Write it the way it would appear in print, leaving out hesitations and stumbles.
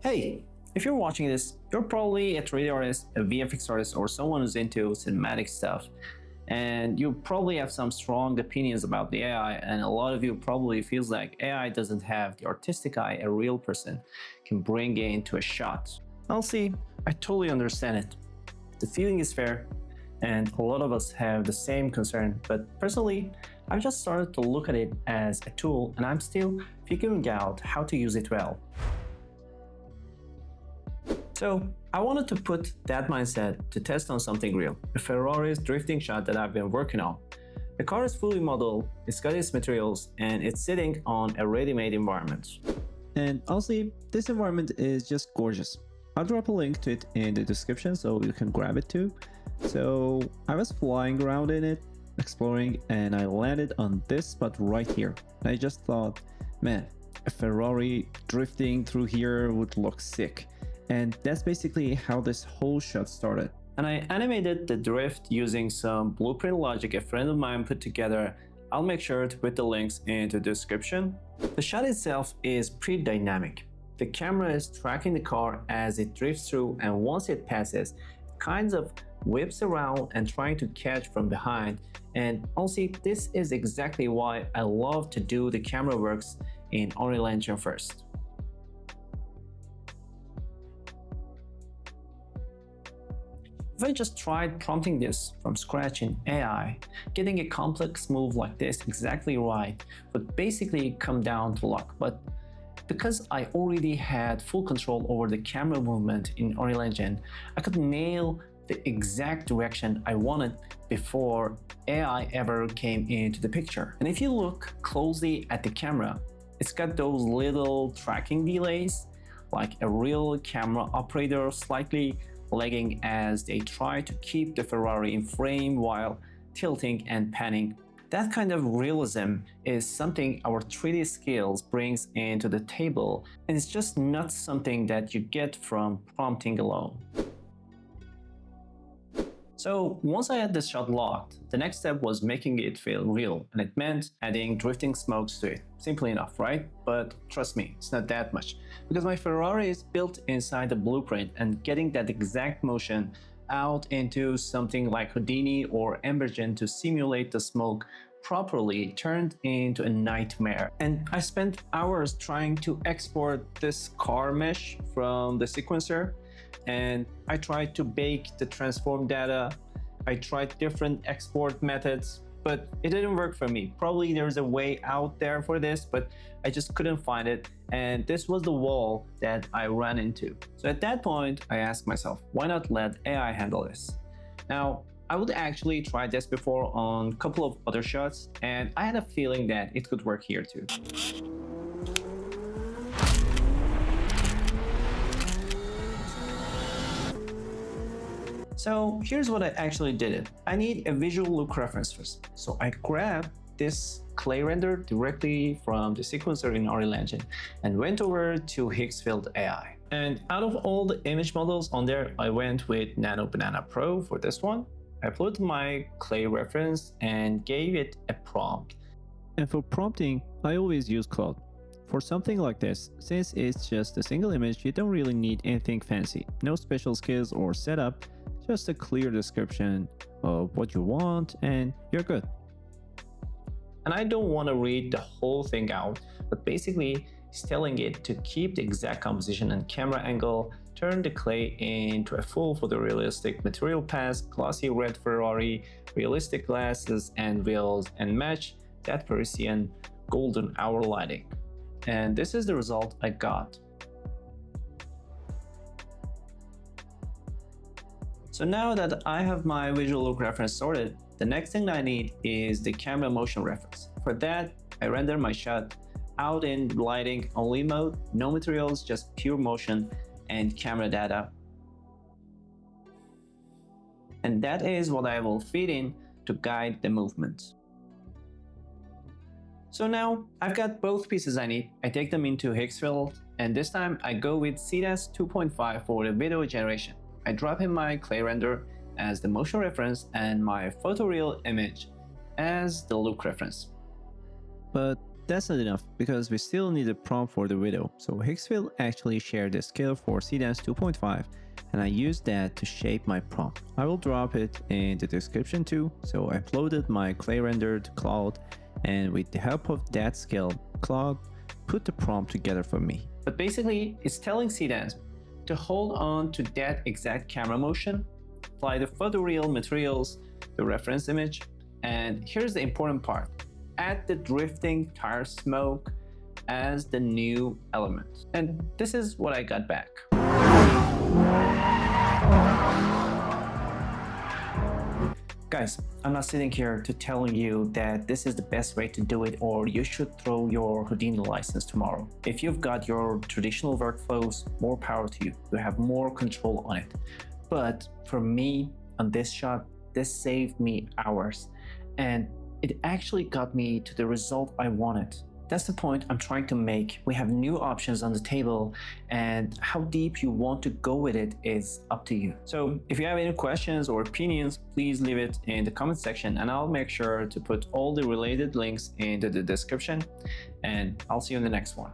Hey, if you're watching this, you're probably a 3D artist, a VFX artist, or someone who's into cinematic stuff. And you probably have some strong opinions about the AI, and a lot of you probably feels like AI doesn't have the artistic eye a real person can bring into a shot. Honestly, I totally understand it. The feeling is fair, and a lot of us have the same concern, but personally, I've just started to look at it as a tool, and I'm still figuring out how to use it well. So I wanted to put that mindset to test on something real, a Ferrari's drifting shot that I've been working on. The car is fully modeled, it's got its materials, and it's sitting on a ready-made environment. And honestly, this environment is just gorgeous. I'll drop a link to it in the description so you can grab it too. So I was flying around in it, exploring, and I landed on this spot right here. I just thought, man, a Ferrari drifting through here would look sick. And that's basically how this whole shot started. And I animated the drift using some blueprint logic a friend of mine put together. I'll make sure to put the links in the description. The shot itself is pretty dynamic. The camera is tracking the car as it drifts through, and once it passes, it kind of whips around and trying to catch from behind. And honestly, this is exactly why I love to do the camera works in Unreal Engine first. If I just tried prompting this from scratch in AI, getting a complex move like this exactly right would basically come down to luck. But because I already had full control over the camera movement in Unreal Engine, I could nail the exact direction I wanted before AI ever came into the picture. And if you look closely at the camera, it's got those little tracking delays, like a real camera operator slightly lagging as they try to keep the Ferrari in frame while tilting and panning. That kind of realism is something our 3D skills brings into the table, and it's just not something that you get from prompting alone. So once I had this shot locked, the next step was making it feel real, and it meant adding drifting smokes to it. Simply enough, right? But trust me, it's not that much, because my Ferrari is built inside the blueprint, and getting that exact motion out into something like Houdini or Embergen to simulate the smoke properly turned into a nightmare. And I spent hours trying to export this car mesh from the sequencer, and I tried to bake the transform data. I tried different export methods, but it didn't work for me. Probably there's a way out there for this, but I just couldn't find it. And this was the wall that I ran into. So at that point, I asked myself, why not let AI handle this? Now, I would actually try this before on a couple of other shots, and I had a feeling that it could work here too. So here's what I actually did. I need a visual look reference first. So I grabbed this clay render directly from the sequencer in Unreal Engine and went over to Higgsfield AI. And out of all the image models on there, I went with Nano Banana Pro for this one. I uploaded my clay reference and gave it a prompt. And for prompting, I always use Claude. For something like this, since it's just a single image, you don't really need anything fancy. No special skills or setup, just a clear description of what you want and you're good. And I don't want to read the whole thing out, but basically it's telling it to keep the exact composition and camera angle, turn the clay into a full photorealistic material pass, glossy red Ferrari, realistic glasses and wheels, and match that Parisian golden hour lighting. And this is the result I got. So now that I have my visual look reference sorted, the next thing I need is the camera motion reference. For that, I render my shot out in lighting only mode, no materials, just pure motion and camera data. And that is what I will feed in to guide the movement. So now I've got both pieces I need. I take them into Higgsfield, and this time I go with Seedance 2.5 for the video generation. I drop in my clay render as the motion reference and my photoreal image as the look reference. But that's not enough because we still need a prompt for the video. So Higgsfield actually shared the scale for Seedance 2.5 and I used that to shape my prompt. I will drop it in the description too. So I uploaded my clay rendered cloud and with the help of that scale, Cloud put the prompt together for me. But basically, it's telling Seedance to hold on to that exact camera motion, apply the photoreal materials, the reference image, and here's the important part. Add the drifting tire smoke as the new element. And this is what I got back. Guys, I'm not sitting here to tell you that this is the best way to do it or you should throw your Houdini license tomorrow. If you've got your traditional workflows, more power to you. You have more control on it. But for me, on this shot, this saved me hours. And it actually got me to the result I wanted. That's the point I'm trying to make. We have new options on the table and how deep you want to go with it is up to you. So if you have any questions or opinions, please leave it in the comment section and I'll make sure to put all the related links into the description and I'll see you in the next one.